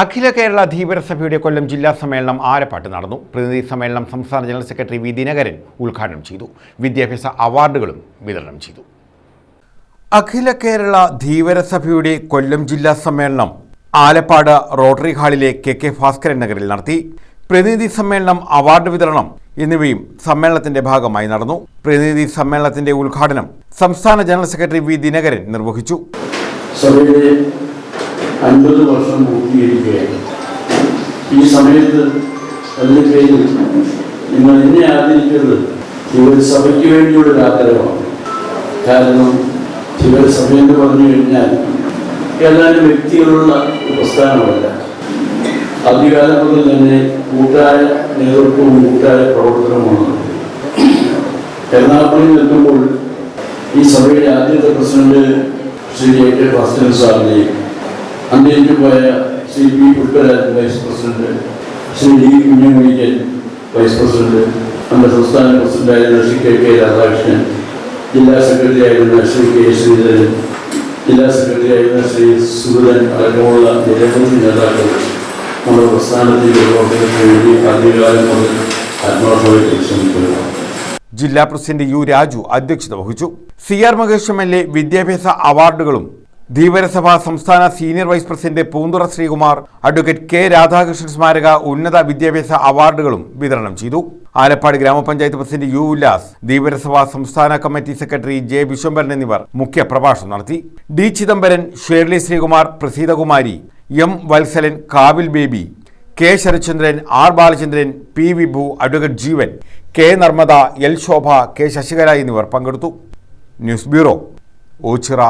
അഖില കേരള ധീവരസഭയുടെ കൊല്ലം ജില്ലാ സമ്മേളനം ആലപ്പാട്ട് നടന്നു. പ്രതിനിധി സമ്മേളനം സംസ്ഥാന ജനറൽ സെക്രട്ടറി വി ദിനകരൻ ഉദ്ഘാടനം ചെയ്തു. വിദ്യാഭ്യാസ അവാർഡുകളും വിതരണം ചെയ്തു. അഖില കേരള ധീവരസഭയുടെ കൊല്ലം ജില്ലാ സമ്മേളനം ആലപ്പാട് റോട്ടറി ഹാളിലെ കെ ഭാസ്കരൻ നഗറിൽ നടത്തി. പ്രതിനിധി സമ്മേളനം, അവാർഡ് വിതരണം എന്നിവയും സമ്മേളനത്തിന്റെ ഭാഗമായി നടന്നു. പ്രതിനിധി സമ്മേളനത്തിന്റെ ഉദ്ഘാടനം സംസ്ഥാന ജനറൽ സെക്രട്ടറി വി ദിനകരൻ നിർവഹിച്ചു. 50 വർഷം പൂർത്തീകരിക്കുകയാണ്. ഈ സമയത്ത് അതിൻ്റെ പേരിൽ നിങ്ങൾ എന്നെ ആദരിക്കുന്നത് ശിവസഭയ്ക്ക് വേണ്ടിയുള്ള ആദരവാണ്. കാരണം ശിവസഭ എന്ന് പറഞ്ഞു കഴിഞ്ഞാൽ ഏതാനും വ്യക്തികളുള്ള പ്രസ്ഥാനമല്ല. ആദ്യകാലം മുതൽ തന്നെ കൂട്ടായ നേതൃത്വവും കൂട്ടായ പ്രവർത്തനവുമാണ്. എറണാകുളത്തിൽ നിൽക്കുമ്പോൾ ഈ സഭയുടെ ആദ്യത്തെ പ്രസിഡന്റ് ശ്രീ കെ ഭാസ്കരൻ സാറിനെയും അന്തരിച്ചു പോയ Shri P Pushparajan vice president, Shri D Kunjumanikkan vice president, നമ്മുടെ സംസ്ഥാന പ്രസിഡന്റായിരുന്ന ശ്രീ കെ രാധാകൃഷ്ണൻ, ജില്ലാ സെക്രട്ടറി ആയിരുന്ന ശ്രീ കെ ശ്രീധരൻ, ജില്ലാ സെക്രട്ടറി ആയിരുന്ന ശ്രീ സുഗതൻ അടക്കമുള്ള നിരവധി നേതാക്കൾ നമ്മുടെ പ്രസ്ഥാനത്തിന്റെ പ്രവർത്തനത്തിന് വേണ്ടി ആദ്യകാലം മുതൽ ആത്മാർത്ഥമായി ശ്രമിക്കുന്നതാണ്. ജില്ലാ പ്രസിഡന്റ് യു രാജു അധ്യക്ഷത വഹിച്ചു. CR മഹേഷ് MLA വിദ്യാഭ്യാസ അവാർഡുകളും, ധീവരസഭ സംസ്ഥാന senior vice president Poonthura Sreekumar, advocate K Radhakrishnan സ്മാരക ഉന്നത വിദ്യാഭ്യാസ അവാർഡുകളും വിതരണം ചെയ്തു. ആലപ്പാട് ഗ്രാമപഞ്ചായത്ത് പ്രസിഡന്റ് യു ഉല്ലാസ്, ധീവരസഭ സംസ്ഥാന കമ്മിറ്റി സെക്രട്ടറി ജെ വിശ്വംഭരൻ എന്നിവർ മുഖ്യ പ്രഭാഷണം നടത്തി. D Chidambaran, Shirley Sreekumar, Praseethakumari, M Vatsalan, Kavil Baby, K Sarathchandran, R Balachandran, P Vibhu, advocate Jeevan, K Narmada, L Shobha, K Sasikala എന്നിവർ പങ്കെടുത്തു. News bureau, Ochira.